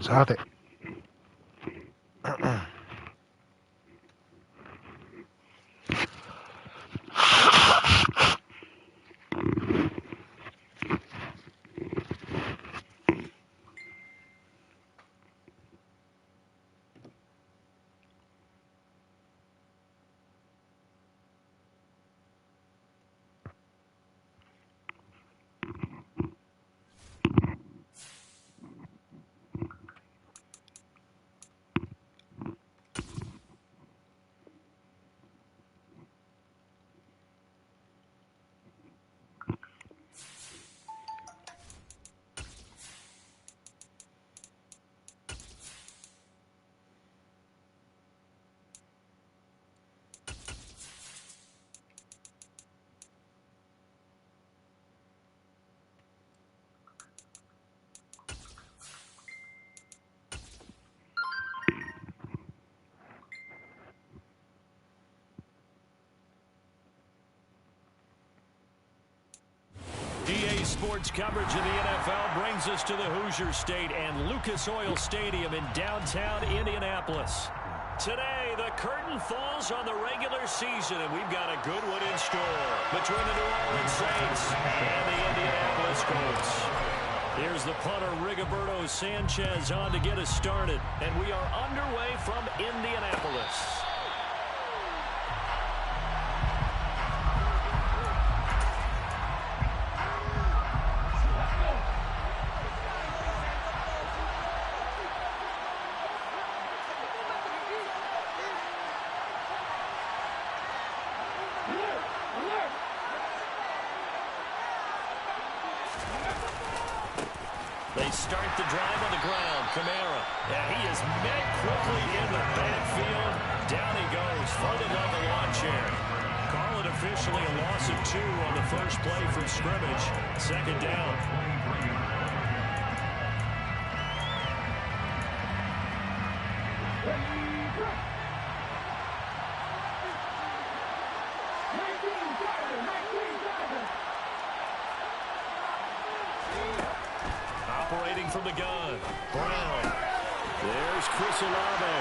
さて。EA Sports coverage of the NFL brings us to the Hoosier State and Lucas Oil Stadium in downtown Indianapolis. Today, the curtain falls on the regular season, and we've got a good one in store between the New Orleans Saints and the Indianapolis Colts. Here's the punter, Rigoberto Sanchez, on to get us started, and we are underway from Indianapolis. They start the drive on the ground. Kamara. And he is met quickly in the backfield. Down he goes, folded like a lawn chair. Call it officially a loss of 2 on the first play from scrimmage. Second down. Operating from the gun. Brown. There's Chris Olave.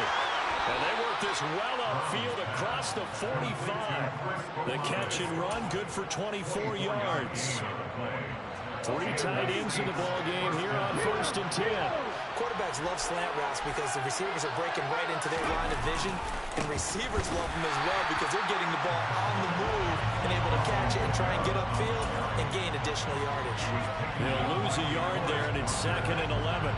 And they work this well upfield across the 45. The catch and run, good for 24 yards. 3 tight ends in the ball game here on 1st and 10. Quarterbacks love slant routes because the receivers are breaking right into their line of vision, and receivers love them as well because they're getting the ball on the move and able to catch it and try and get upfield and gain additional yardage. They'll lose a yard there, and it's 2nd and 11.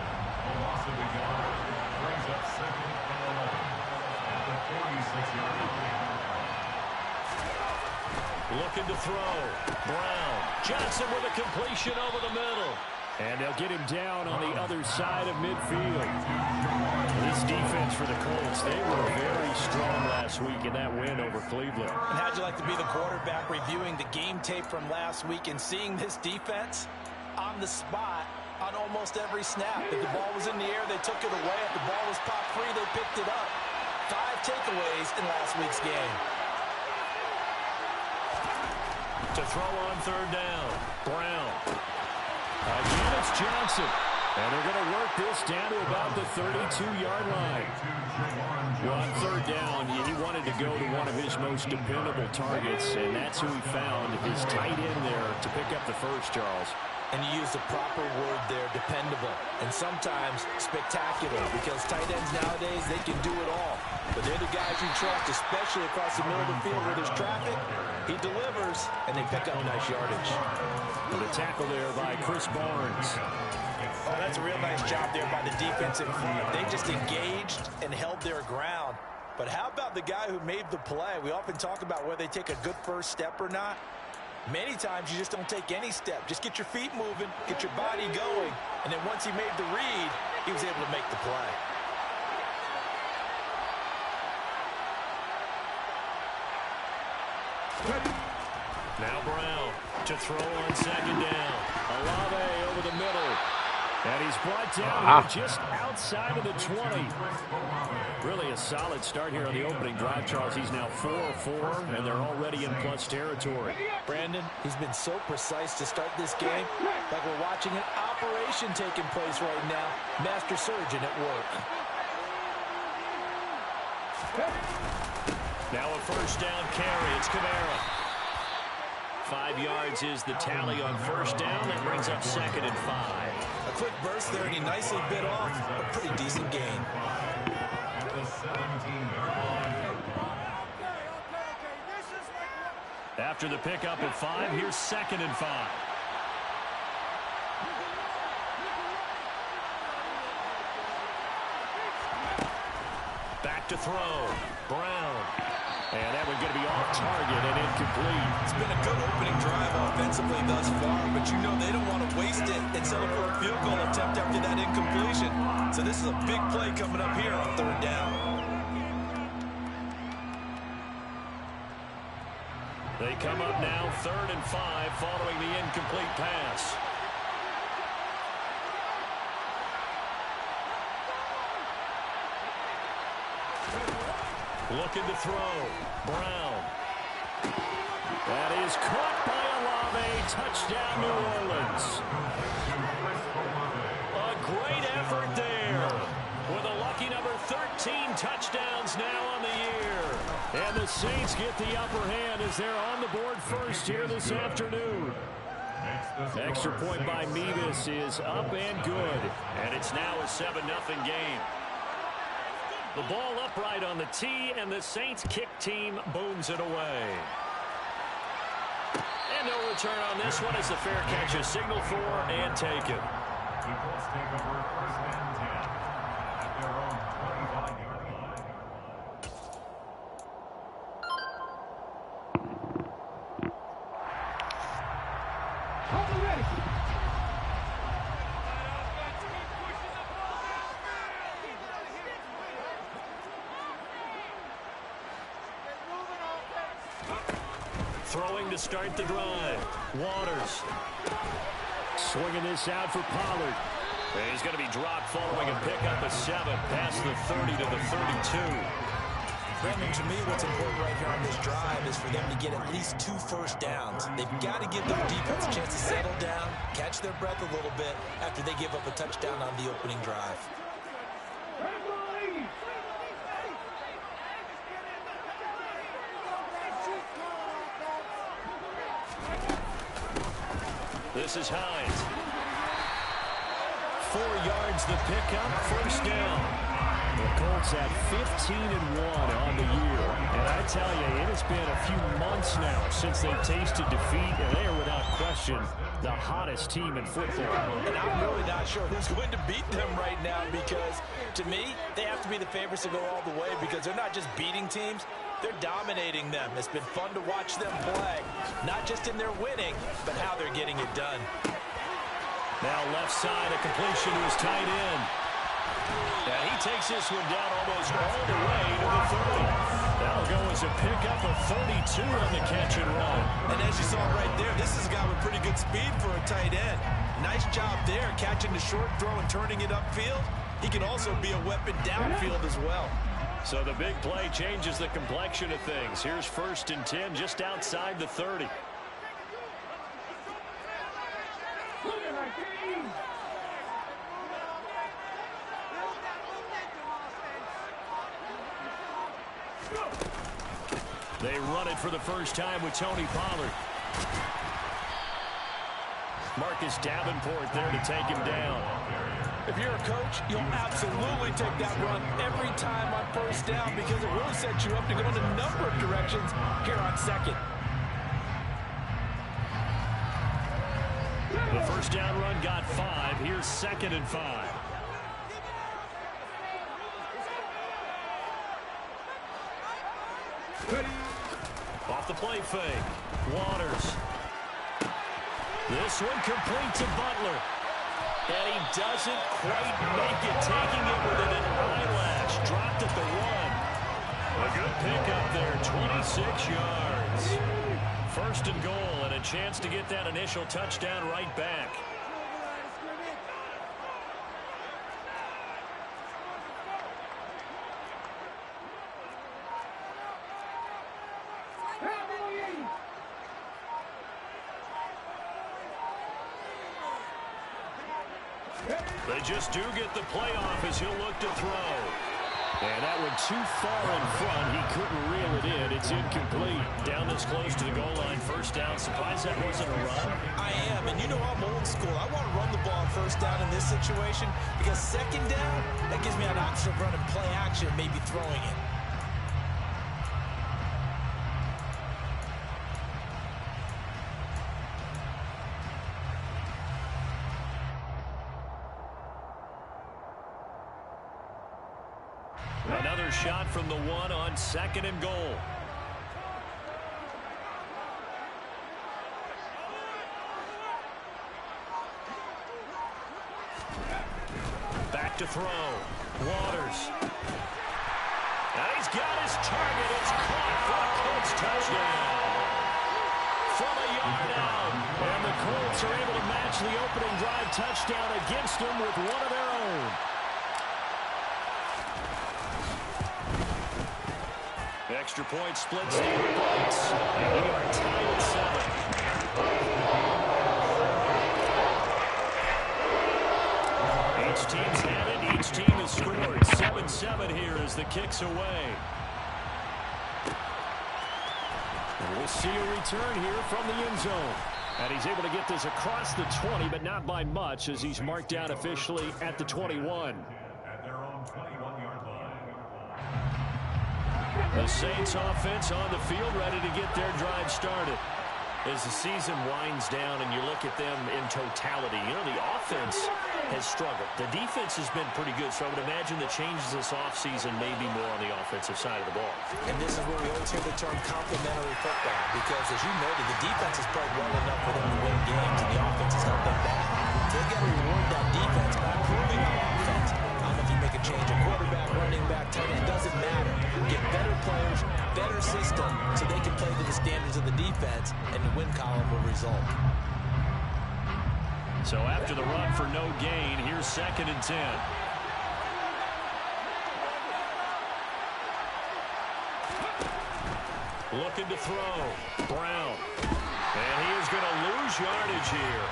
Looking to throw. Brown. Johnson with a completion over the middle. And they'll get him down on the other side of midfield. This defense for the Colts, they were very strong last week in that win over Cleveland. And how'd you like to be the quarterback reviewing the game tape from last week and seeing this defense on the spot on almost every snap? If the ball was in the air, they took it away. If the ball was popped free, they picked it up. 5 takeaways in last week's game. To throw on 3rd down. Brown. Again, it's Johnson. And they're going to work this down to about the 32-yard line. Well, on 3rd down, he wanted to go to one of his most dependable targets, and that's who he found, his tight end there, to pick up the first, Charles. And you use the proper word there, dependable, and sometimes spectacular, because tight ends nowadays, they can do it all. But they're the guys you trust, especially across the middle of the field where there's traffic. He delivers, and they pick up nice yardage. And a tackle there by Chris Barnes. Oh, that's a real nice job there by the defensive front. They just engaged and held their ground. But how about the guy who made the play? We often talk about whether they take a good first step or not. Many times you just don't take any step. Just get your feet moving, get your body going, and then once he made the read, he was able to make the play. Now Brown to throw on 2nd down. Olave over the middle. And he's brought down here just outside of the 20. Really a solid start here on the opening drive, Charles. He's now 4-4, and they're already in plus territory. Brandon, he's been so precise to start this game, like we're watching an operation taking place right now. Master surgeon at work. Now a first down carry. It's Kamara. 5 yards is the tally on first down. That brings up 2nd and 5. A quick burst there, and he nicely bit off a pretty decent gain. After the pickup at 5, here's 2nd and 5. Back to throw. Brown. And that one's going to be off target and incomplete. It's been a good opening drive offensively thus far, but you know they don't want to waste it and settle for a field goal attempt after that incompletion. So this is a big play coming up here on 3rd down. They come up now 3rd and 5 following the incomplete pass. Looking to throw. Brown. That is caught by Olave. Touchdown, New Orleans. A great effort there. With a lucky number 13 touchdowns now on the year. And the Saints get the upper hand as they're on the board first here this afternoon. Extra point by Mevis is up and good. And it's now a 7-0 game. The ball upright on the tee, and the Saints kick team booms it away. And no return on this one as the fair catch is signaled for and taken. Throwing to start the drive. Waters. Swinging this out for Pollard. And he's going to be dropped following a pickup of 7 past the 30 to the 32. Brandon, to me, what's important right here on this drive is for them to get at least 2 first downs. They've got to give their defense a chance to settle down, catch their breath a little bit after they give up a touchdown on the opening drive. This is Hines. 4 yards the pickup, first down. The Colts at 15-1 on the year. And I tell you, it has been a few months now since they've tasted defeat, and they are without question the hottest team in football. And I'm really not sure who's going to beat them right now because, to me, they have to be the favorites to go all the way because they're not just beating teams, they're dominating them. It's been fun to watch them play, not just in their winning, but how they're getting it done. Now left side, a completion to his tight end. And he takes this one down almost all the way to the 30. That'll go as a pickup of 32 on the catch and run. And as you saw right there, this is a guy with pretty good speed for a tight end. Nice job there, catching the short throw and turning it upfield. He can also be a weapon downfield as well. So the big play changes the complexion of things. Here's 1st and 10 just outside the 30. They run it for the first time with Tony Pollard. Marcus Davenport there to take him down. If you're a coach, you'll absolutely take that run every time on first down because it really sets you up to go in a number of directions here on 2nd. The first down run got 5. Here's 2nd and 5. Off the play fake. Waters. This one complete to Butler. And he doesn't quite make it, taking it within an eyelash. Dropped at the 1. A good pickup there, 26 yards. 1st and goal, and a chance to get that initial touchdown right back. just do get the playoff as he'll look to throw. And that went too far in front. He couldn't reel it in. It's incomplete. Down this close to the goal line. First down. Surprised that wasn't a run. I am, and you know I'm old school. I want to run the ball on first down in this situation because second down, that gives me an option of running play action, maybe throwing it. Another shot from the one on second and goal. Back to throw. Waters. And he's got his target. It's caught for a Colts touchdown. From a yard out. And the Colts are able to match the opening drive touchdown against them with one of their own. Extra point splits the points. And we are tied at 7. Each team's had it. Each team has scored. 7-7 here as the kick's away. And we'll see a return here from the end zone. And he's able to get this across the 20, but not by much as he's marked out officially at the 21. The Saints offense on the field ready to get their drive started. As the season winds down and you look at them in totality, you know, the offense has struggled. The defense has been pretty good, so I would imagine the changes this offseason may be more on the offensive side of the ball. And this is where we always hear the term complementary football because, as you noted, the defense has played well enough for them to win games, and the offense has helped them back. They've got to reward that defense by improving on offense. I don't know if you make a change at quarterback, running back, tight end, doesn't matter. Get better players, better system, so they can play to the standards of the defense, and the win column will result. So after the run for no gain, here's 2nd and 10. Looking to throw. Brown. And he is going to lose yardage here.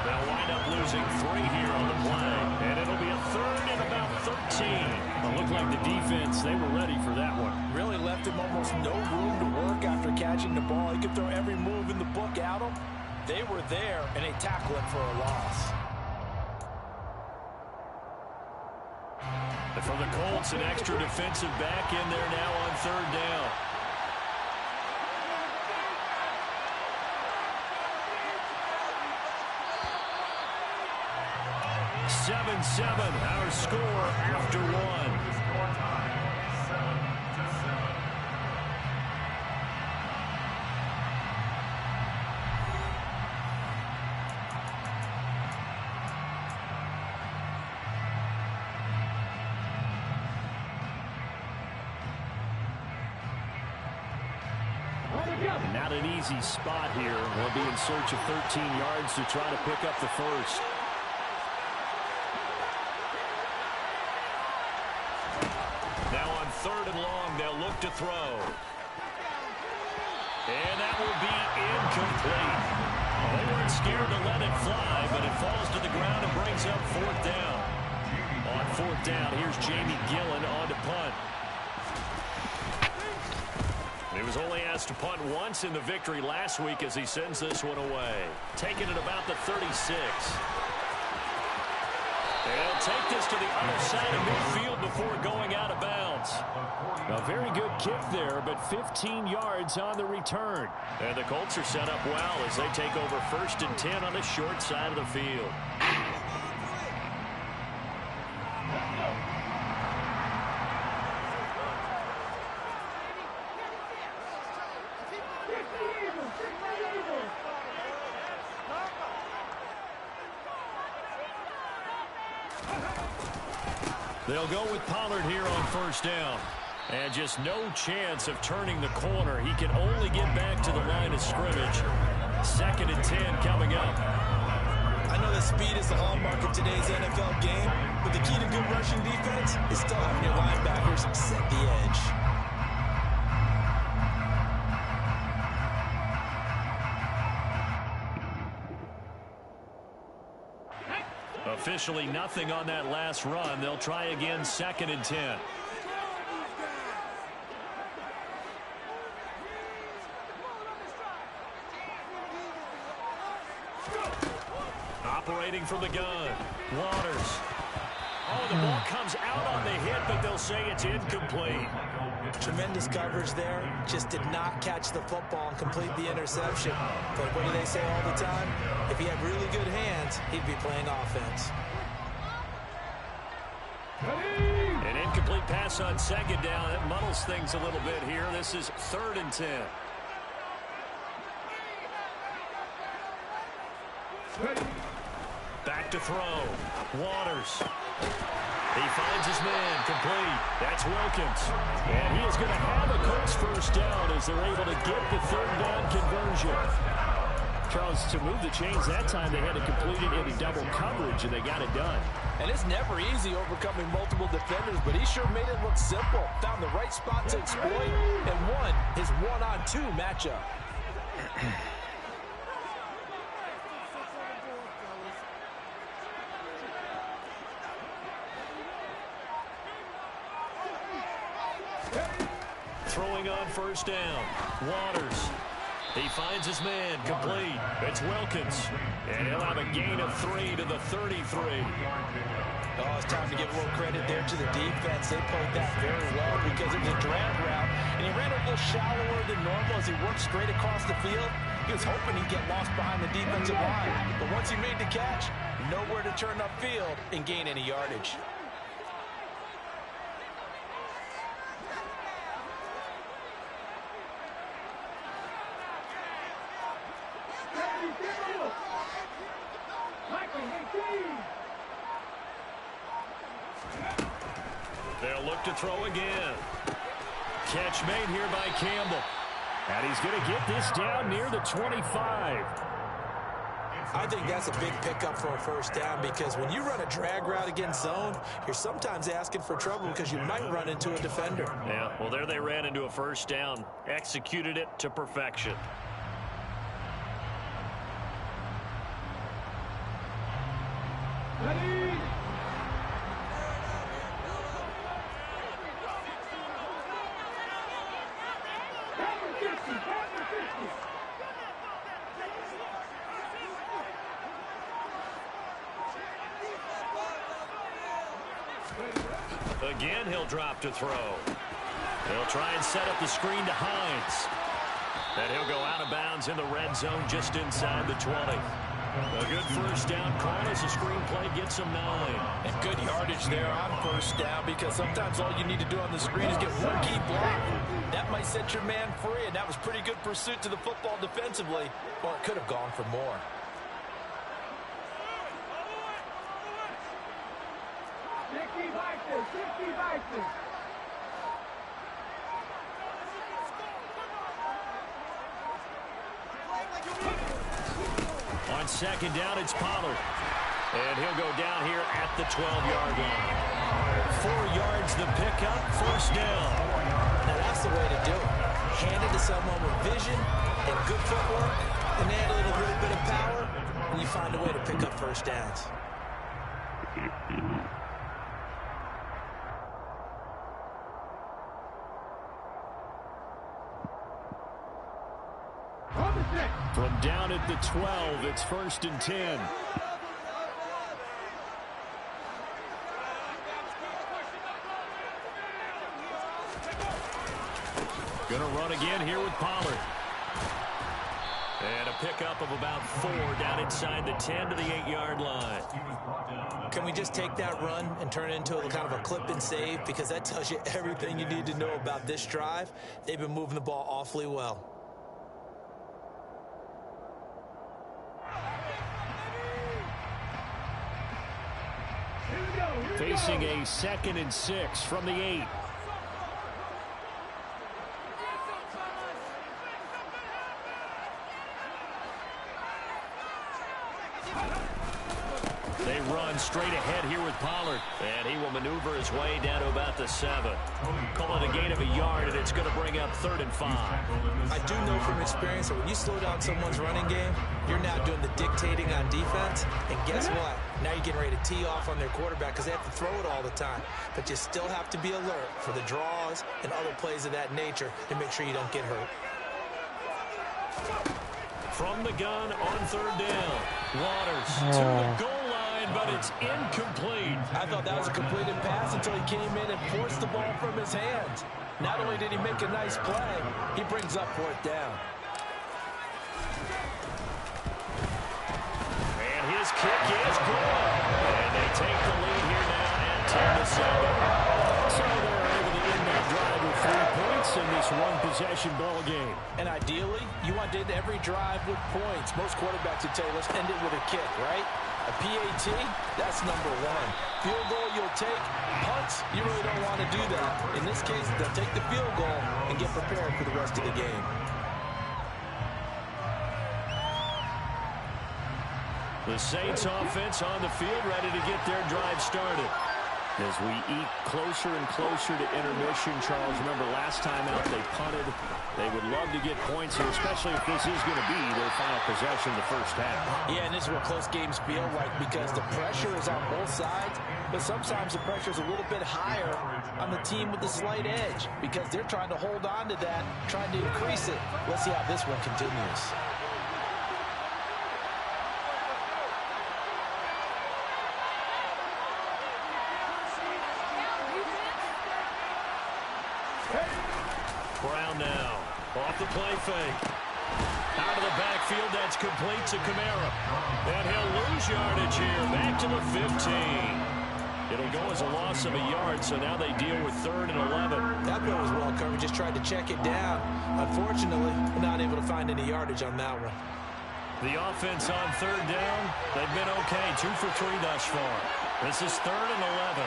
They'll wind up losing 3 here on the play. And it'll be a 3rd and about 13. It looked like the defense, they were ready for that one. Really left him almost no room to work after catching the ball. He could throw every move in the book at him. They were there, and they tackle him for a loss. And for the Colts, an extra defensive back in there now on 3rd down. Our score after 1. Not an easy spot here. We'll be in search of 13 yards to try to pick up the first. Now on 3rd and long, they'll look to throw. And that will be incomplete. They weren't scared to let it fly, but it falls to the ground and brings up 4th down. On 4th down, here's Jamie Gillen on to punt. He was only asked to punt once in the victory last week as he sends this one away. Taking it about the 36. They'll take this to the other side of midfield before going out of bounds. A very good kick there, but 15 yards on the return. And the Colts are set up well as they take over 1st and 10 on the short side of the field. They'll go with Pollard here on 1st down. And just no chance of turning the corner. He can only get back to the line of scrimmage. 2nd and 10 coming up. I know that speed is the hallmark of today's NFL game, but the key to good rushing defense is still having your linebackers set the edge. A Officially nothing on that last run. They'll try again, 2nd and 10. Operating from the gun, Waters. Oh, the ball comes out on the hit, but they'll say it's incomplete. Tremendous coverage there. Just did not catch the football and complete the interception. But what do they say all the time? If he had really good hands, he'd be playing offense. An incomplete pass on 2nd down. That muddles things a little bit here. This is 3rd and 10. Back to throw. Waters. He finds his man, complete. That's Wilkins. And he is going to have a Colts first down as they're able to get the 3rd down conversion. Charles, to move the chains that time, they had to complete it in double coverage, and they got it done. And it's never easy overcoming multiple defenders, but he sure made it look simple. Found the right spot to exploit and won his 1-on-2 matchup. Throwing on 1st down. Waters. He finds his man, complete. It's Wilkins. And he'll have a gain of 3 to the 33. Oh, it's time to give a little credit there to the defense. They played that very well because it was a drag route, and he ran a little shallower than normal as he worked straight across the field. He was hoping he'd get lost behind the defensive line, but once he made the catch, nowhere to turn upfield and gain any yardage. They'll look to throw again. Catch made here by Campbell. And he's going to get this down near the 25. I think that's a big pickup for a first down because when you run a drag route against zone, you're sometimes asking for trouble because you might run into a defender. Yeah, well, there they ran into a first down. Executed it to perfection. Ready? Again, he'll drop to throw. He'll try and set up the screen to Hines. And he'll go out of bounds in the red zone just inside the 20. A good first down call as the screenplay gets him 9. And good yardage there on first down because sometimes all you need to do on the screen is get one key block. That might set your man free, and that was pretty good pursuit to the football defensively. Or it could have gone for more. On 2nd down, it's Pollard. And he'll go down here at the 12-yard line. 4 yards the pickup, first down. Now that's the way to do it. Hand it to someone with vision and good footwork, and add a little bit of power, and you find a way to pick up first downs. From down at the 12, it's 1st and 10. Gonna run again here with Pollard. And a pickup of about 4 down inside the 10 to the 8-yard line. Can we just take that run and turn it into a kind of a clip and save? Because that tells you everything you need to know about this drive. They've been moving the ball awfully well. Facing a 2nd and 6 from the 8. They run straight ahead here with Pollard. And he will maneuver his way down to about the 7. Call it a gain of a yard, and it's going to bring up 3rd and 5. I do know from experience that when you slow down someone's running game, you're now doing the dictating on defense. And guess what? Now you're getting ready to tee off on their quarterback because they have to throw it all the time. But you still have to be alert for the draws and other plays of that nature to make sure you don't get hurt. From the gun on 3rd down. Waters to the goal line, but it's incomplete. I thought that was a completed pass until he came in and forced the ball from his hands. Not only did he make a nice play, he brings up 4th down. And his kick is good. And they take the lead here now at 10-7. So they're able to end that drive with 3 points in this one-possession ball game. And ideally, you want to end every drive with points. Most quarterbacks would tell you, let's end it with a kick, right? A PAT, that's number 1. Field goal you'll take. Punts, you really don't want to do that. In this case, they'll take the field goal and get prepared for the rest of the game. The Saints offense on the field, ready to get their drive started. As we eke closer and closer to intermission, Charles, remember last time out they punted. They would love to get points here, especially if this is going to be their final possession in the first half. Yeah, and this is what close games feel like because the pressure is on both sides, but sometimes the pressure is a little bit higher on the team with the slight edge because they're trying to hold on to that, trying to increase it. Let's see how this one continues. Brown now, off the play fake. Out of the backfield, that's complete to Kamara. And he'll lose yardage here, back to the 15. It'll go as a loss of a yard, so now they deal with 3rd and 11. That one was well covered, just tried to check it down. Unfortunately, we're not able to find any yardage on that one. The offense on 3rd down, they've been okay, 2 for 3 thus far. This is 3rd and 11.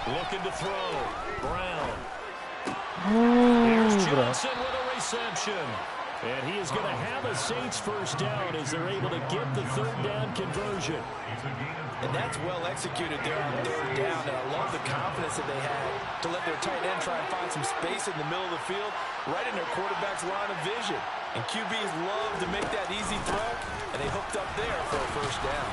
Looking to throw. Brown. Here's Johnson with a reception. And he is going to have a Saints first down as they're able to get the 3rd down conversion. And that's well executed there on 3rd down. And I love the confidence that they had to let their tight end try and find some space in the middle of the field, right in their quarterback's line of vision. And QBs love to make that easy throw, and they hooked up there for a first down.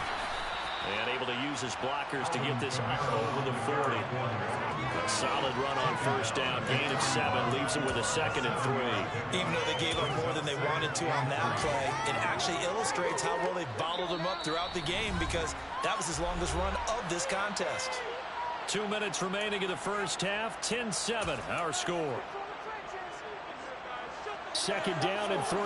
And able to use his blockers to get this over the 40. A solid run on first down. Gain of 7 leaves him with a 2nd and 3. Even though they gave up more than they wanted to on that play, it actually illustrates how well they bottled him up throughout the game because that was his longest run of this contest. 2 minutes remaining in the first half. 10-7 our score. 2nd down and 3.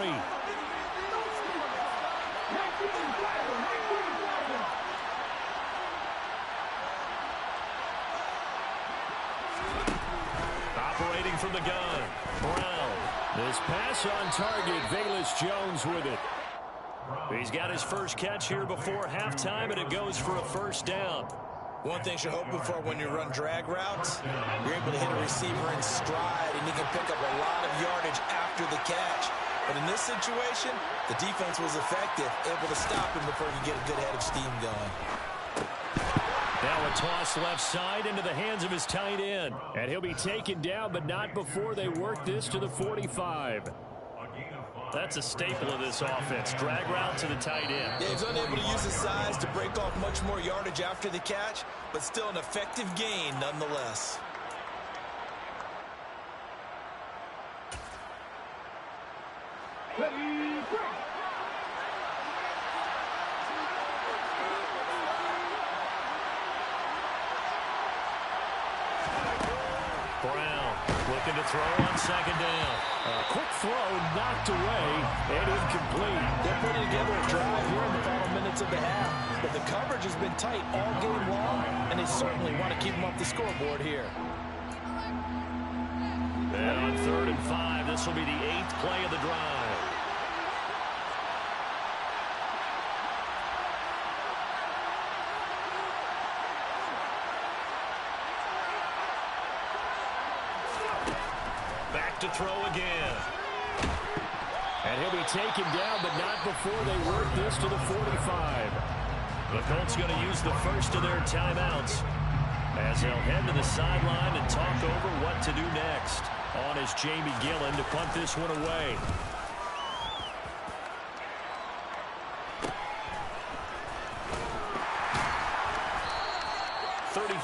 Operating from the gun, Brown. This pass on target, Velus-Jones with it. He's got his first catch here before halftime, and it goes for a first down. One thing you're hoping for when you run drag routes, you're able to hit a receiver in stride, and you can pick up a lot of yardage after the catch. But in this situation, the defense was effective, able to stop him before you get a good head of steam going. Now a toss left side into the hands of his tight end. And he'll be taken down, but not before they work this to the 45. That's a staple of this offense. Drag route to the tight end. Yeah, he's unable to use his size to break off much more yardage after the catch, but still an effective gain nonetheless. Brown looking to throw on 2nd down. A quick throw knocked away and incomplete. They're putting together a drive here in the final minutes of the half, but the coverage has been tight all game long, and they certainly want to keep them off the scoreboard here. And on 3rd and 5, this will be the 8th play of the drive. Back to throw again. And he'll be taken down, but not before they work this to the 45. The Colts going to use the first of their timeouts as they'll head to the sideline and talk over what to do next. On is Jamie Gillen to punt this one away.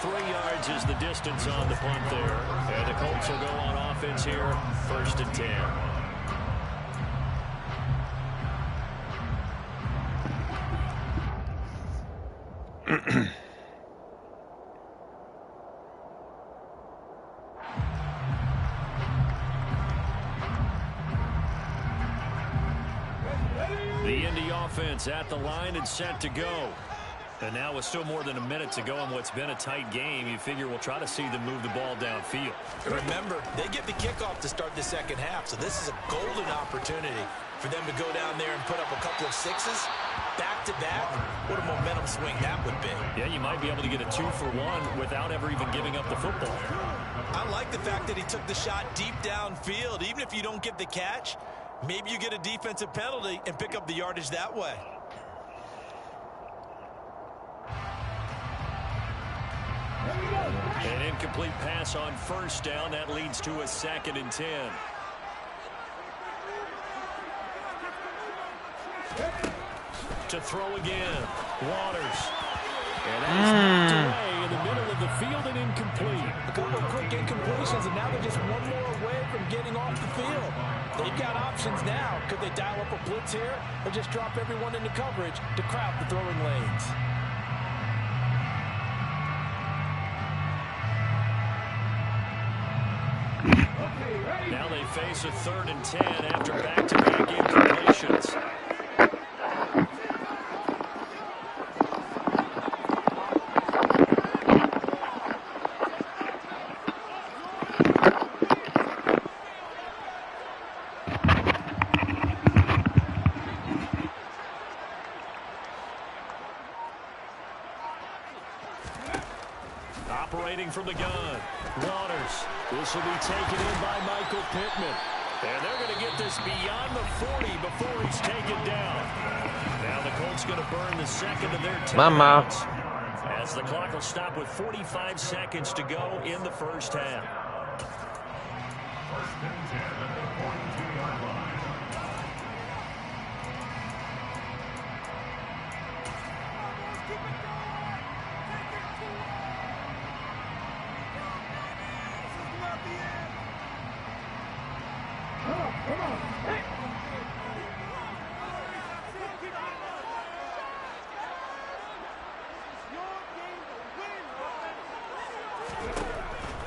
Yards is the distance on the punt there. And the Colts will go on offense here, 1st and 10. The Indy offense at the line and set to go. And now with still more than a minute to go in what's been a tight game, you figure we'll try to see them move the ball downfield. Remember, they get the kickoff to start the second half, so this is a golden opportunity for them to go down there and put up a couple of sixes back-to-back. What a momentum swing that would be. Yeah, you might be able to get a 2-for-1 without ever even giving up the football. I like the fact that he took the shot deep downfield. Even if you don't get the catch, maybe you get a defensive penalty and pick up the yardage that way. An incomplete pass on 1st down. That leads to a 2nd and 10. To throw again. Waters. And that is knocked away in the middle of the field and incomplete. A couple of quick incompletions, and now they're just one more away from getting off the field. They've got options now. Could they dial up a blitz here or just drop everyone into coverage to crowd the throwing lanes? Now they face a 3rd and 10 after back-to-back incompletions. Operating from the gun, Waters. This will be taken in by Michael Pittman. And they're going to get this beyond the 40 before he's taken down. Now the Colts going to burn the 2nd of their timeouts as the clock will stop with 45 seconds to go in the 1st half.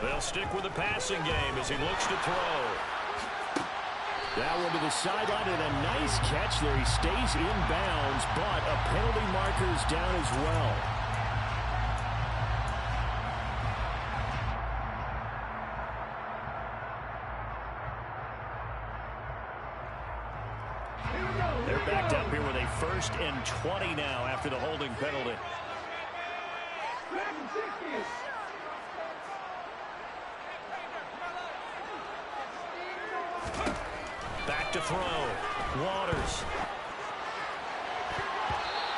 They'll stick with the passing game as he looks to throw. That one to the sideline and a nice catch there. He stays in bounds, but a penalty marker is down as well. They're backed up here with a 1st and 20 now after the holding penalty. Back to throw. Waters.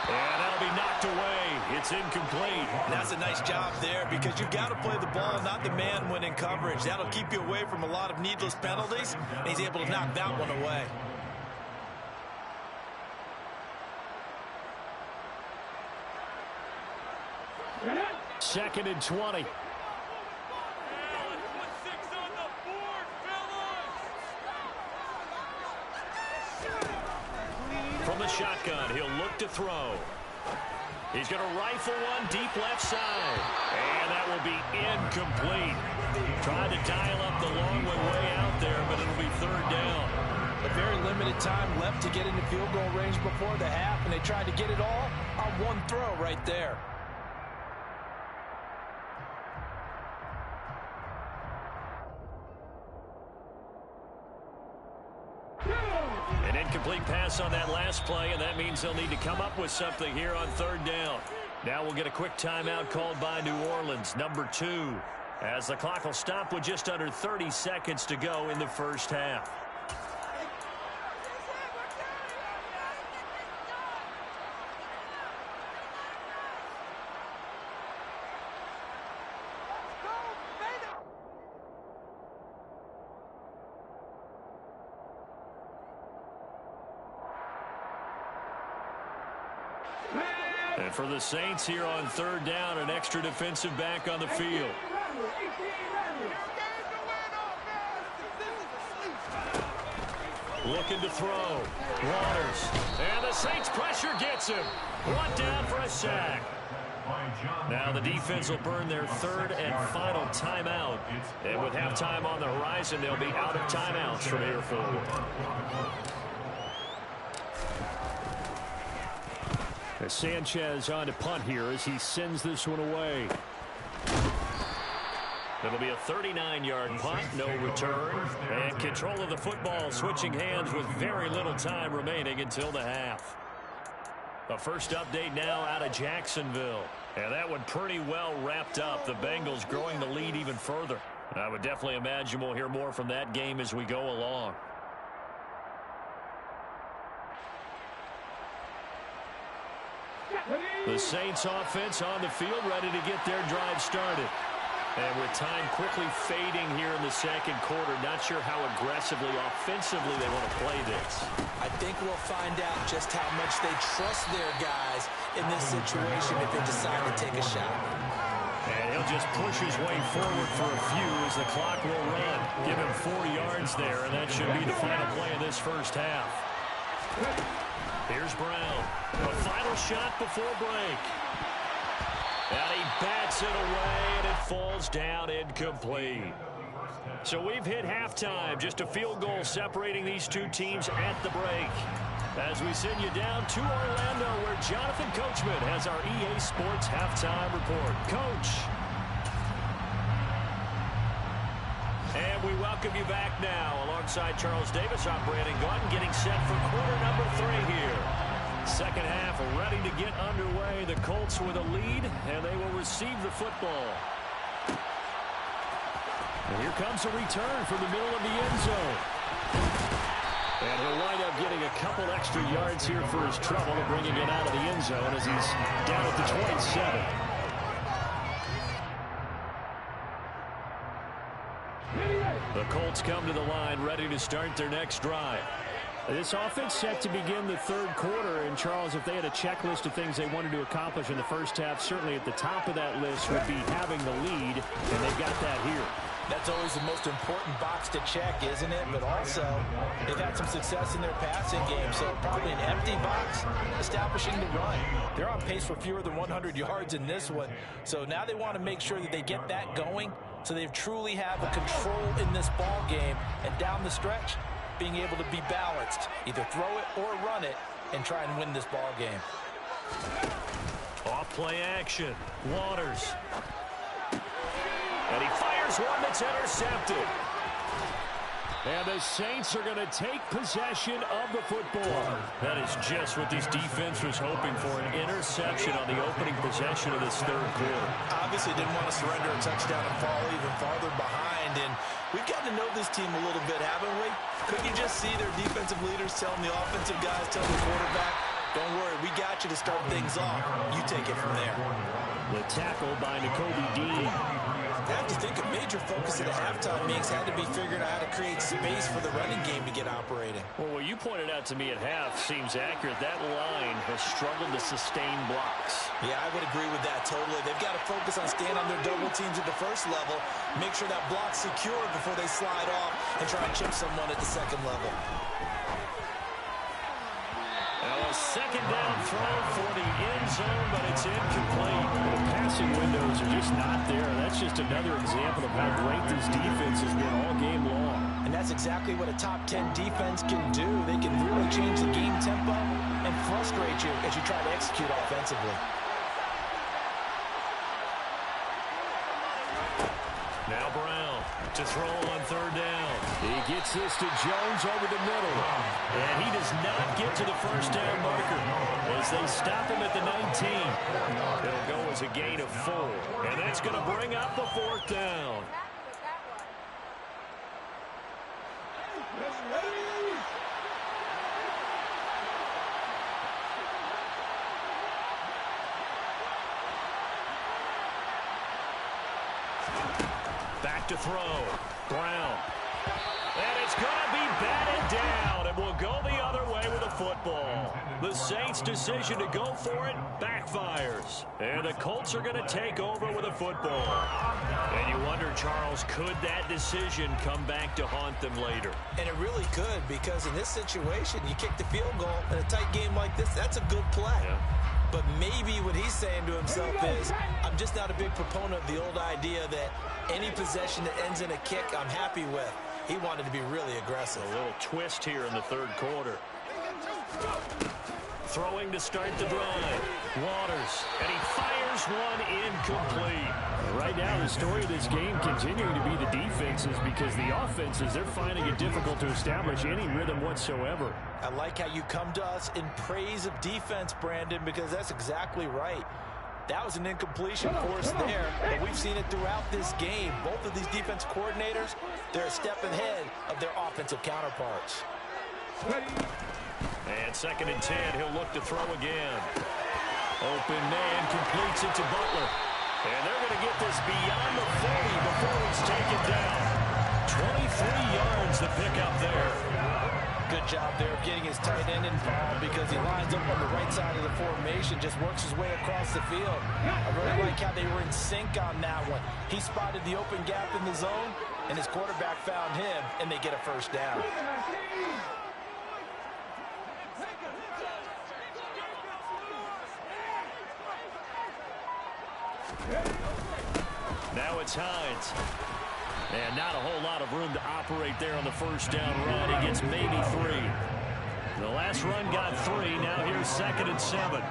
And that'll be knocked away. It's incomplete. That's a nice job there because you've got to play the ball, not the man when in coverage. That'll keep you away from a lot of needless penalties, and he's able to knock that one away. Second and 20. From the shotgun, he'll look to throw. He's going to rifle one deep left side. And that will be incomplete. Tried to dial up the long way out there, but it'll be 3rd down. A very limited time left to get into field goal range before the half, and they tried to get it all on one throw right there. An incomplete pass on that last play, and that means they'll need to come up with something here on 3rd down. Now we'll get a quick timeout called by New Orleans, number 2, as the clock will stop with just under 30 seconds to go in the 1st half. And for the Saints here on third down, an extra defensive back on the field. Looking to throw. Waters. And the Saints pressure gets him. One down for a sack. Now the defense will burn their third and final timeout. And with halftime on the horizon, they'll be out of timeouts from here forward. As Sanchez on to punt here as he sends this one away. It'll be a 39-yard punt, no return. And control of the football switching hands with very little time remaining until the half. The first update now out of Jacksonville. And that one pretty well wrapped up. The Bengals growing the lead even further. I would definitely imagine we'll hear more from that game as we go along. The Saints offense on the field ready to get their drive started. And with time quickly fading here in the second quarter, not sure how aggressively, offensively they want to play this. I think we'll find out just how much they trust their guys in this situation if they decide to take a shot. And he'll just push his way forward for a few as the clock will run. Give him 4 yards there, and that should be the final play of this first half. Here's Brown. A final shot before break. And he bats it away, and it falls down incomplete. So we've hit halftime. Just a field goal separating these two teams at the break. As we send you down to Orlando, where Jonathan Coachman has our EA Sports halftime report. Coach. And we welcome you back now. Alongside Charles Davis, I'm Brandon Gaunt, getting set for quarter number 3 here. Second half ready to get underway. The Colts with a lead, and they will receive the football. And here comes a return from the middle of the end zone. And he'll wind up getting a couple extra yards here for his trouble and bringing it out of the end zone as he's down at the 27. The Colts come to the line ready to start their next drive. This offense set to begin the third quarter, and Charles, if they had a checklist of things they wanted to accomplish in the first half, certainly at the top of that list would be having the lead, and they've got that here. That's always the most important box to check, isn't it? But also, they've had some success in their passing game, so probably an empty box establishing the run. They're on pace for fewer than 100 yards in this one, so now they want to make sure that they get that going, so they truly have a control in this ball game, and down the stretch, being able to be balanced, either throw it or run it, and try and win this ball game. Off play action. Waters. And he fires one that's intercepted. And the Saints are going to take possession of the football. That is just what this defense was hoping for, an interception on the opening possession of this third quarter. Obviously didn't want to surrender a touchdown and fall even farther behind. And we've gotten to know this team a little bit, haven't we? Could you just see their defensive leaders telling the offensive guys, telling the quarterback, don't worry, we got you to start things off. You take it from there. The tackle by Nakobe Dean. I have to think a major focus of the halftime meetings had to be figuring out how to create space for the running game to get operating. Well, what you pointed out to me at half seems accurate. That line has struggled to sustain blocks. Yeah, I would agree with that totally. They've got to focus on staying on their double teams at the first level, make sure that block's secure before they slide off and try and chip someone at the second level. Now a second down throw for the end zone, but it's incomplete. The passing windows are just not there. That's just another example of how great this defense has been all game long. And that's exactly what a top 10 defense can do. They can really change the game tempo and frustrate you as you try to execute offensively. Now Brown to throw on third down. He gets this to Jones over the middle. And he does not get to the first down marker as they stop him at the 19. It'll go as a gain of 4. And that's going to bring up the fourth down. Back to throw. Brown. And it's going to be batted down. And we'll go the other way with a football. The Saints' decision to go for it backfires. And the Colts are going to take over with a football. And you wonder, Charles, could that decision come back to haunt them later? And it really could, because in this situation, you kick the field goal in a tight game like this, that's a good play. Yeah. But maybe what he's saying to himself is, I'm just not a big proponent of the old idea that any possession that ends in a kick I'm happy with. He wanted to be really aggressive. A little twist here in the third quarter. Throwing to start the drive. Waters, and he fires one incomplete. Right now, the story of this game continuing to be the defenses, because the offenses, they're finding it difficult to establish any rhythm whatsoever. I like how you come to us in praise of defense, Brandon, because that's exactly right. That was an incompletion for us there, but we've seen it throughout this game. Both of these defense coordinators, they're a step ahead of their offensive counterparts. And 2nd and 10, he'll look to throw again. Open man completes it to Butler. And they're going to get this beyond the 40 before he's taken down. 23 yards the pickup there. Good job there of getting his tight end involved, because he lines up on the right side of the formation, just works his way across the field. I really like how they were in sync on that one. He spotted the open gap in the zone, and his quarterback found him, and they get a first down. Now it's Hines. And not a whole lot of room to operate there on the first down run. He gets maybe 3. The last run got 3. Now here's 2nd and 7.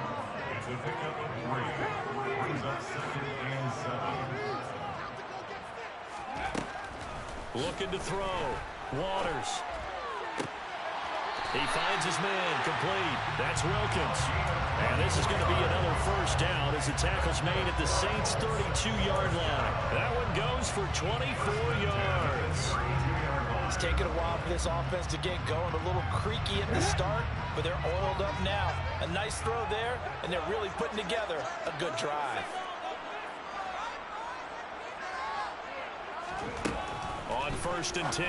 Looking to throw. Waters. He finds his man, complete. That's Wilkins. And this is going to be another first down as the tackle's made at the Saints' 32-yard line. That one goes for 24 yards. It's taken a while for this offense to get going. A little creaky at the start, but they're oiled up now. A nice throw there, and they're really putting together a good drive. On 1st and 10,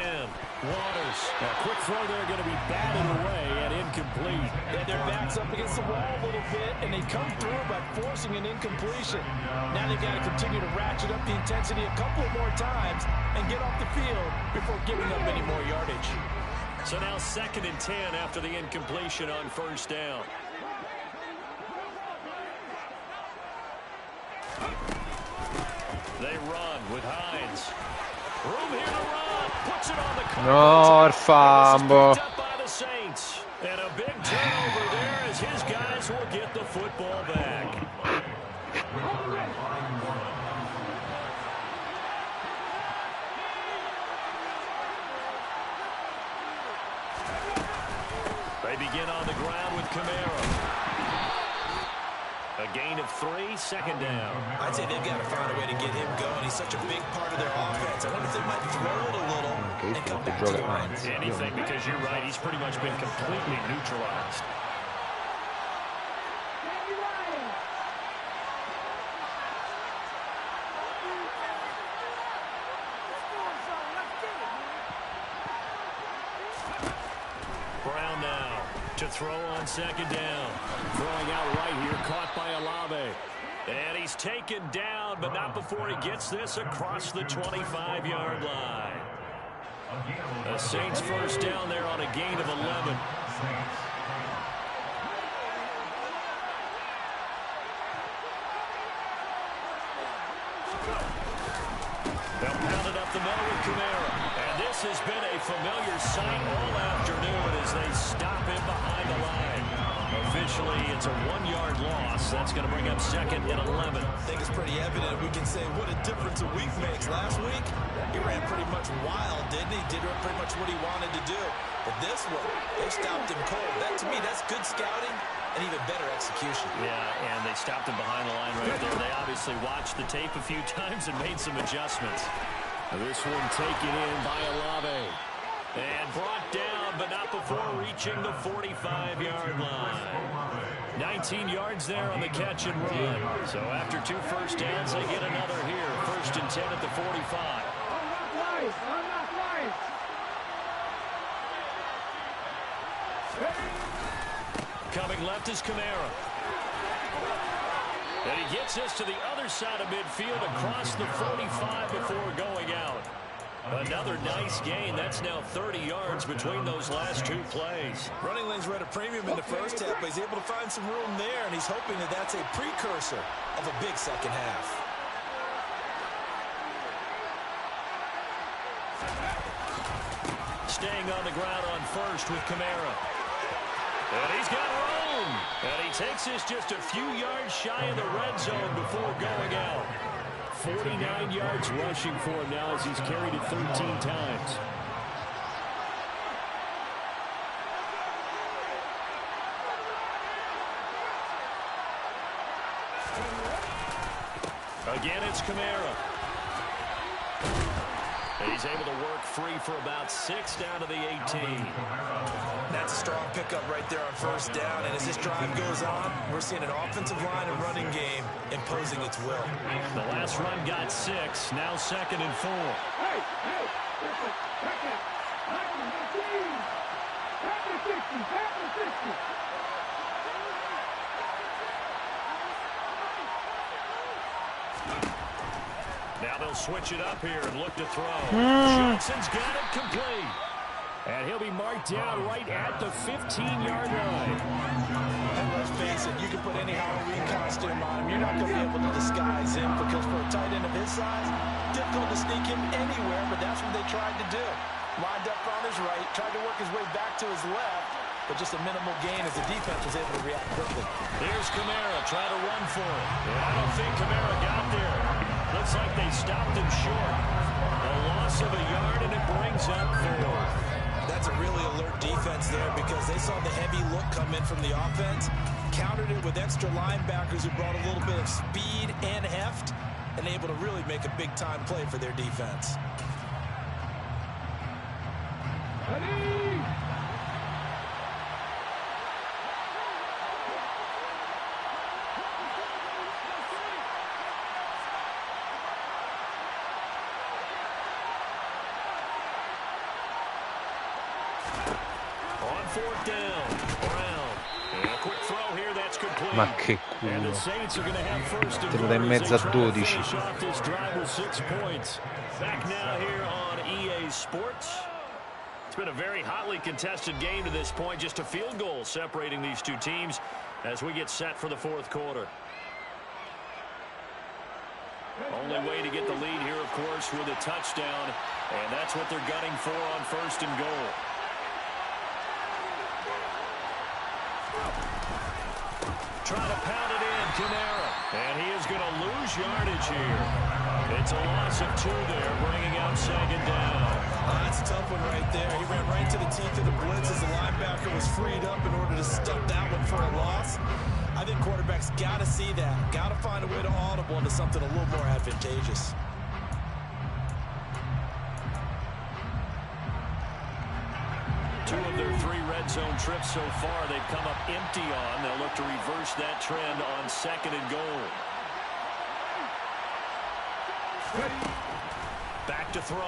Waters. A quick throw there, going to be batted away and incomplete. Yeah, their back's up against the wall a little bit, and they come through by forcing an incompletion. Now they've got to continue to ratchet up the intensity a couple more times and get off the field before giving up any more yardage. So now 2nd and 10 after the incompletion on first down. They run with Hines. Room here to run. Puts it on the cover. No, il fumble. Up by the Saints. And a big turnover there as his guys will get the football back. They begin on the ground with Kamara. A gain of 3, 2nd down. I'd say they've got to find a way to get him going. He's such a big part of their offense. I wonder if they might throw it a little and come back to the lines. Anything, because you're right. He's pretty much been completely neutralized. Brown now to throw on 2nd down. Throwing out right here, caught by Olave. And he's taken down, but not before he gets this across the 25-yard line. The Saints first down there on a gain of 11. They'll pound it up the middle with Kamara. And this has been a familiar sight all afternoon as they stop him behind the line. Officially, it's a 1-yard loss. That's going to bring up 2nd and 11. I think it's pretty evident. We can say what a difference a week makes. Last week, he ran pretty much wild, didn't he? Did pretty much what he wanted to do. But this one, they stopped him cold. That, to me, that's good scouting and even better execution. Yeah, and they stopped him behind the line right there. They obviously watched the tape a few times and made some adjustments. This one taken in by Olave. And brought down, but not before reaching the 45-yard line. 19 yards there on the catch and run. So after 2 first downs, they get another here. 1st and 10 at the 45. Going left is Kamara. And he gets this to the other side of midfield across the 45 before going out. Another nice gain. That's now 30 yards between those last two plays. Running lanes were at a premium in the first half, but he's able to find some room there, and he's hoping that that's a precursor of a big second half. Staying on the ground on first with Kamara. And he's got room. And he takes this just a few yards shy of the red zone before going out. 49 yards rushing for him now as he's carried it 13 times. Again, it's Kamara. He's able to work free for about 6 down to the 18. That's a strong pickup right there on first down, and as this drive goes on, we're seeing an offensive line and running game imposing its will. The last run got 6, now 2nd and 4. Now they'll switch it up here and look to throw. Johnson's got it complete. And he'll be marked down right at the 15-yard line. And let's face it, you can put any Halloween costume on him. You're not going to be able to disguise him because for a tight end of his size, difficult to sneak him anywhere, but that's what they tried to do. Lined up on his right, tried to work his way back to his left, but just a minimal gain as the defense was able to react quickly. Here's Kamara trying to run for it. I don't think Kamara got there. Looks like they stopped him short. A loss of a yard, and it brings up 4. That's a really alert defense there because they saw the heavy look come in from the offense, countered it with extra linebackers who brought a little bit of speed and heft, and able to really make a big-time play for their defense. Fourth down. Brown. And a quick throw here, that's complete. Ma che And the culo. Saints are going to have first and Te lo dai in goal as mezzo a they try to 12. finish off this drive with 6 points. Back now here on EA Sports. It's been a very hotly contested game to this point. Just a field goal separating these two teams as we get set for the fourth quarter. Only way to get the lead here, of course, with a touchdown. And that's what they're gunning for on first and goal. Trying to pound it in, Kamara. And he is going to lose yardage here. It's a loss of 2 there, bringing out 2nd down. That's a tough one right there. He ran right to the teeth of the blitz as the linebacker was freed up in order to stuff that one for a loss. I think quarterbacks got to see that. Got to find a way to audible into something a little more advantageous. Two of their 3 red zone trips so far, they've come up empty on. They'll look to reverse that trend on 2nd and goal. Back to throw.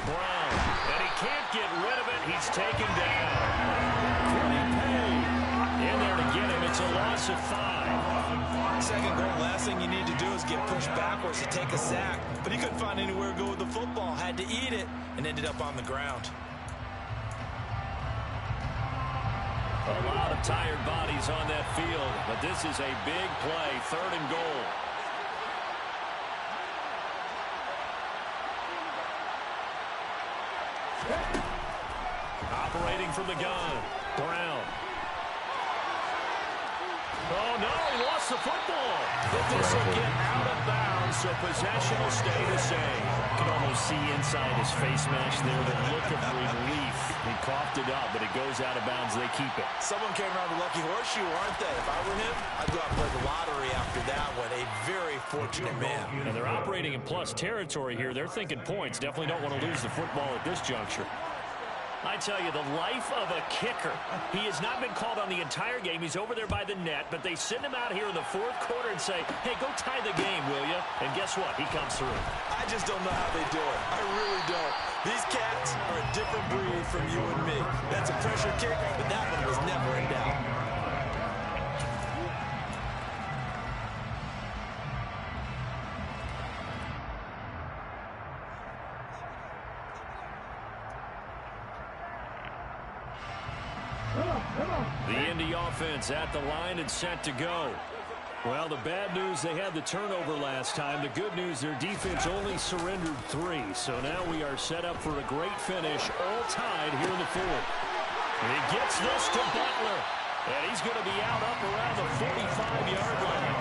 Brown. And he can't get rid of it. He's taken down. In there to get him. It's a loss of 5. 2nd goal, last thing you need to do is get pushed backwards to take a sack. But he couldn't find anywhere to go with the football. Had to eat it and ended up on the ground. A lot of tired bodies on that field, but this is a big play, 3rd and goal. Operating from the gun, Brown. Oh, no, he lost the football. But this will get out of bounds, so possession will stay the same. You can almost see inside his face mask there the look of relief. He coughed it up, but it goes out of bounds. They keep it. Someone came around the lucky horseshoe, aren't they? If I were him, I'd go out and play the lottery after that one. A very fortunate man. And they're operating in plus territory here. They're thinking points. Definitely don't want to lose the football at this juncture. I tell you, the life of a kicker. He has not been called on the entire game. He's over there by the net, but they send him out here in the 4th quarter and say, hey, go tie the game, will you? And guess what? He comes through. I just don't know how they do it. I really don't. These cats are a different breed from you and me. That's a pressure kick, but that one was never in doubt. The Indy offense at the line and set to go. Well, the bad news, they had the turnover last time. The good news, their defense only surrendered 3. So now we are set up for a great finish, all tied here in the fourth. He gets this to Butler, and he's going to be out up around the 45-yard line.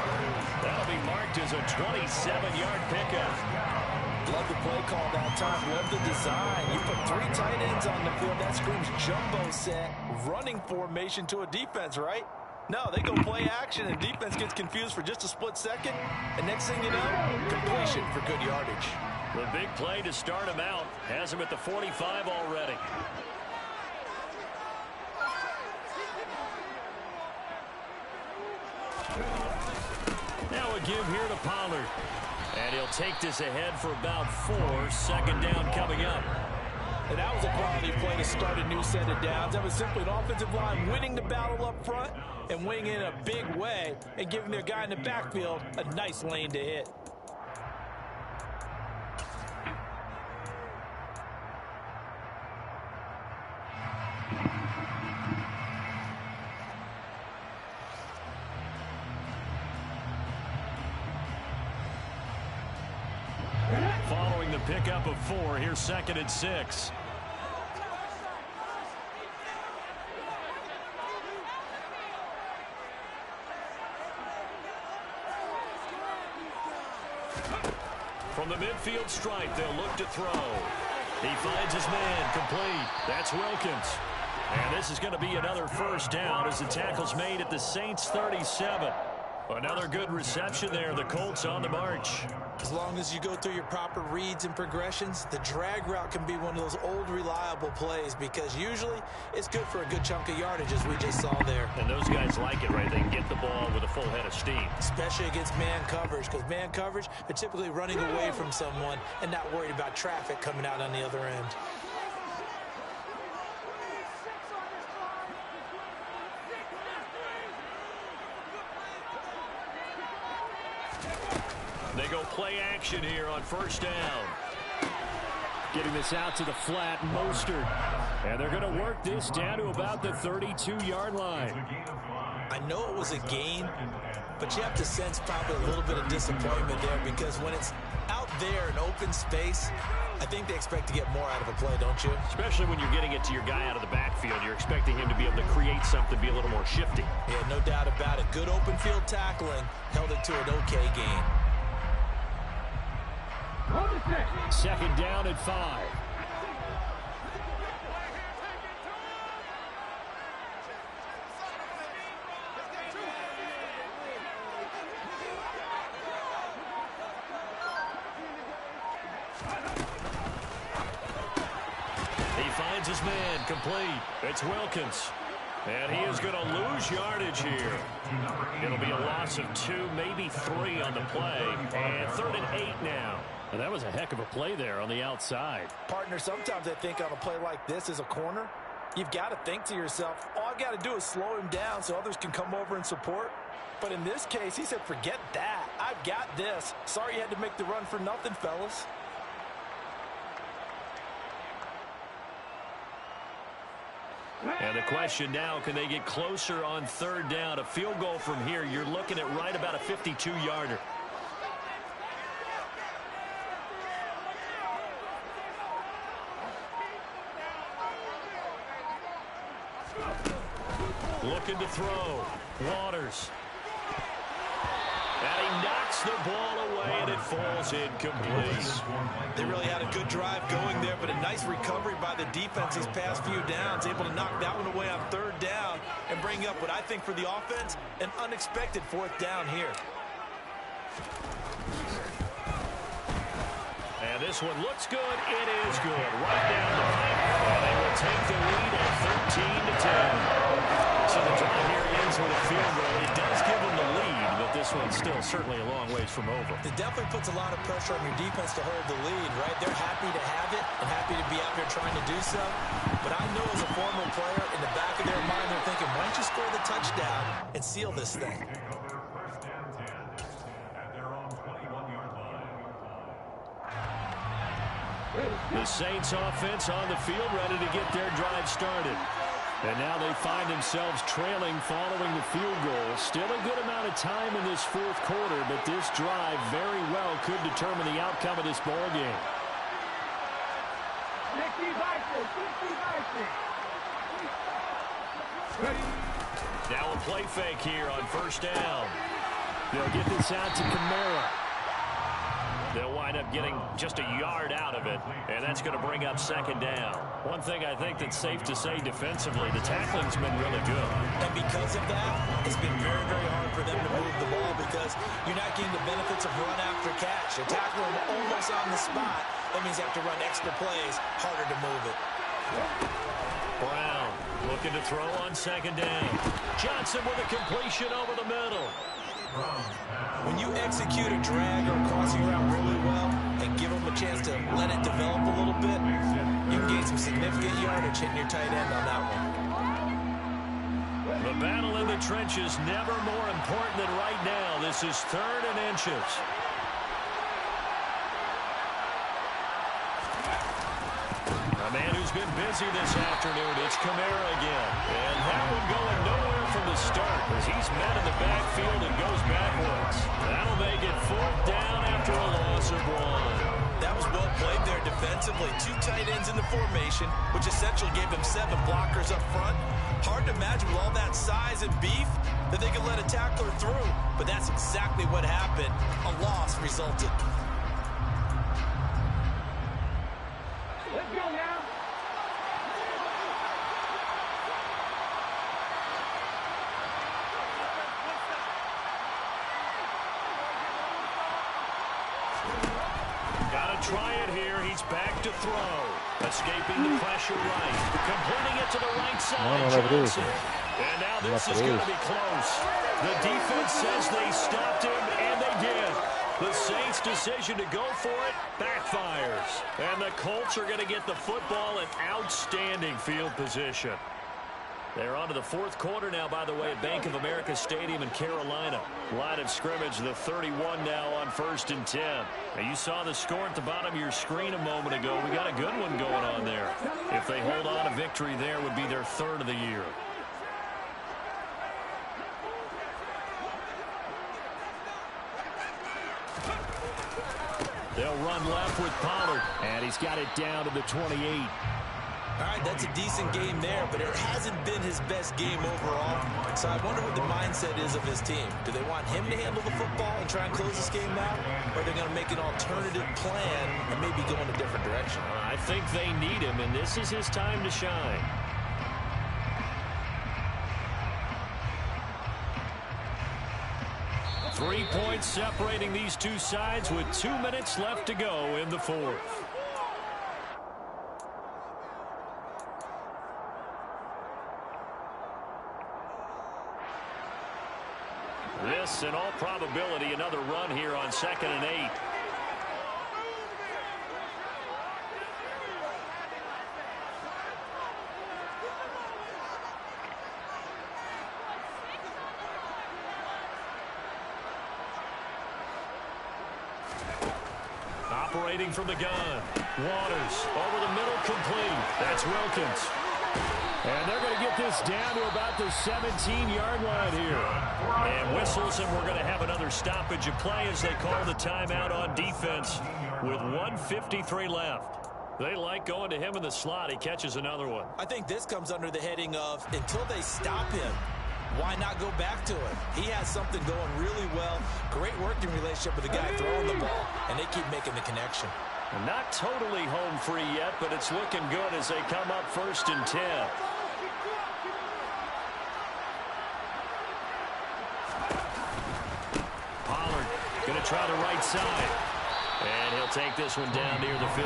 That'll be marked as a 27-yard pickup. Love the play call that time. Love the design. You put 3 tight ends on the field. That screams jumbo set, running formation to a defense, right? No, they go play action, and defense gets confused for just a split second. And next thing you know, completion for good yardage. The big play to start him out has him at the 45 already. Now a give here to Pollard. And he'll take this ahead for about 4. Second down coming up. And that was a quality play to start a new set of downs. That was simply an offensive line winning the battle up front and winning in a big way and giving their guy in the backfield a nice lane to hit. Following the pickup of 4, here's 2nd and 6. From the midfield stripe, they'll look to throw. He finds his man, complete. That's Wilkins. And this is going to be another first down as the tackle's made at the Saints' 37. Another good reception there. The Colts on the march. As long as you go through your proper reads and progressions, the drag route can be one of those old reliable plays because usually it's good for a good chunk of yardage as we just saw there. And those guys like it, right? They can get the ball with a full head of steam. Especially against man coverage because man coverage, they're typically running away from someone and not worried about traffic coming out on the other end. They go play action here on first down. Getting this out to the flat, Mostert. And they're going to work this down to about the 32-yard line. I know it was a gain, but you have to sense probably a little bit of disappointment there because when it's out there in open space, I think they expect to get more out of a play, don't you? Especially when you're getting it to your guy out of the backfield. You're expecting him to be able to create something, be a little more shifty. Yeah, no doubt about it. Good open field tackling held it to an okay gain. 2nd down and 5. He finds his man, complete. It's Wilkins. And he is going to lose yardage here. It'll be a loss of 2, maybe 3 on the play. And 3rd and 8 now. And that was a heck of a play there on the outside. Partner, sometimes I think on a play like this as a corner, you've got to think to yourself, all I got to do is slow him down so others can come over and support. But in this case, he said, forget that. I've got this. Sorry you had to make the run for nothing, fellas. And the question now, can they get closer on 3rd down? A field goal from here, you're looking at right about a 52-yarder. Looking to throw. Waters. And he knocks the ball away, and it falls incomplete. They really had a good drive going there, but a nice recovery by the defense these past few downs, able to knock that one away on 3rd down and bring up what I think for the offense, an unexpected 4th down here. And this one looks good. It is good. Right down the pipe. And they will take the lead at 13-10. So the drive here ends with a field goal. It does give them the lead, but this one's still certainly a long ways from over. It definitely puts a lot of pressure on your defense to hold the lead, right? They're happy to have it and happy to be out there trying to do so. But I know as a former player, in the back of their mind, they're thinking, why don't you score the touchdown and seal this thing? The Saints offense on the field ready to get their drive started. And now they find themselves trailing following the field goal. Still a good amount of time in this fourth quarter, but this drive very well could determine the outcome of this ball game. Now a play fake here on first down. They'll get this out to Kamara. They'll wind up getting just a yard out of it, and that's going to bring up second down. One thing I think that's safe to say defensively, the tackling's been really good. And because of that, it's been very, very hard for them to move the ball because you're not getting the benefits of run after catch. You're tackling them almost on the spot. That means you have to run extra plays, harder to move it. Brown looking to throw on second down. Johnson with a completion over the middle. When you execute a drag or a crossing route really well and give them a chance to let it develop a little bit, you can gain some significant yardage hitting your tight end on that one. The battle in the trenches never more important than right now. This is 3rd and inches. A man who's been busy this afternoon, it's Kamara again. And that one going nowhere from the start as he's met in the backfield and goes backwards. That'll make it 4th down after a loss of 1. That was well played there defensively. 2 tight ends in the formation, which essentially gave them 7 blockers up front. Hard to imagine with all that size and beef that they could let a tackler through. But that's exactly what happened. A loss resulted. Let's go now. Gotta try it here. He's back to throw. Escaping the pressure right. Completing it to the right side. Johnson. And now this is going to be close. The defense says they stopped him, and they did. The Saints' decision to go for it backfires. And the Colts are going to get the football in outstanding field position. They're on to the 4th quarter now, by the way, at Bank of America Stadium in Carolina. Line of scrimmage, the 31 now on 1st and 10. Now, you saw the score at the bottom of your screen a moment ago. We got a good one going on there. If they hold on, a victory there would be their 3rd of the year. They'll run left with Pollard, and he's got it down to the 28. All right, that's a decent game there, but it hasn't been his best game overall. So I wonder what the mindset is of his team. Do they want him to handle the football and try and close this game out? Or are they going to make an alternative plan and maybe go in a different direction? I think they need him, and this is his time to shine. Three points separating these two sides with 2 minutes left to go in the 4th. This, in all probability, another run here on 2nd and 8. Operating from the gun. Waters over the middle, complete. That's Wilkins. And they're going to get this down to about the 17-yard line here. And whistles, and we're going to have another stoppage of play as they call the timeout on defense with 1:53 left. They like going to him in the slot. He catches another one. I think this comes under the heading of until they stop him, why not go back to him? He has something going really well. Great working relationship with the guy throwing the ball, and they keep making the connection. Not totally home free yet, but it's looking good as they come up 1st and 10. Pollard going to try the right side. And he'll take this one down near the 15.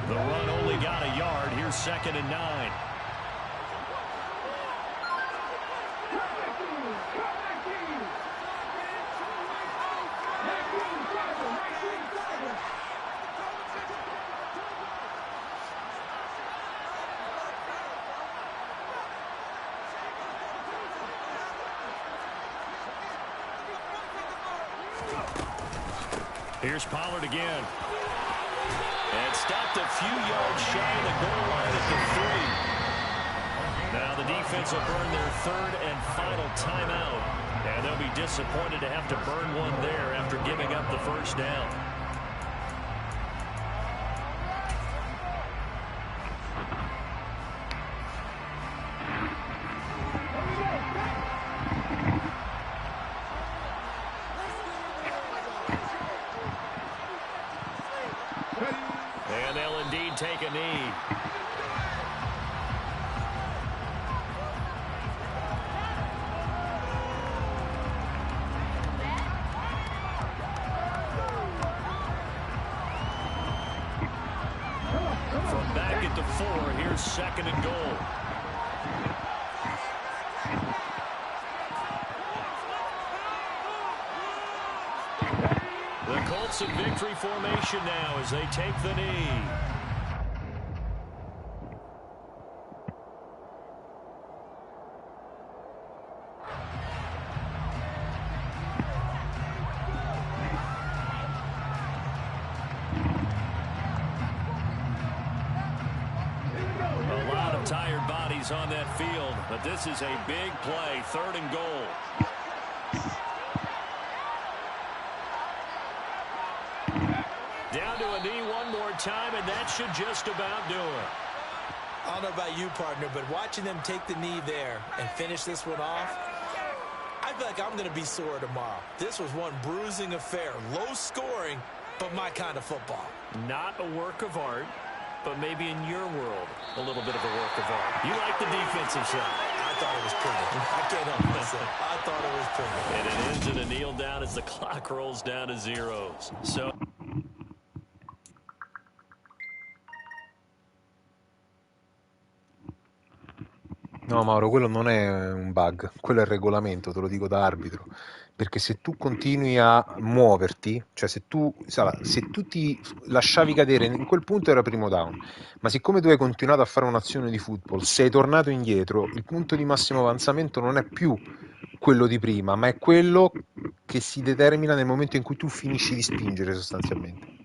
The run only got a yard. Here's 2nd and 9. Here's Pollard again. And stopped a few yards shy of the goal line at the 3. Now the defense will burn their third and final timeout. And they'll be disappointed to have to burn one there after giving up the first down. And they'll indeed take a knee. From back at the 4, here's second and goal. The Colts in victory formation now as they take the knee. A lot of tired bodies on that field, but this is a big play, third and goal. Down to a knee one more time, and that should just about do it. I don't know about you, partner, but watching them take the knee there and finish this one off, I feel like I'm going to be sore tomorrow. This was one bruising affair. Low scoring, but my kind of football. Not a work of art, but maybe in your world, a little bit of a work of art. You like the defensive side. I thought it was pretty. I can't help myself. I thought it was pretty. And it ends in a kneel down as the clock rolls down to zeros. So... No, Mauro, quello non è un bug, quello è il regolamento, te lo dico da arbitro. Perché se tu continui a muoverti, cioè se tu ti lasciavi cadere, in quel punto era primo down, ma siccome tu hai continuato a fare un'azione di football, sei tornato indietro, il punto di massimo avanzamento non è più quello di prima, ma è quello che si determina nel momento in cui tu finisci di spingere sostanzialmente.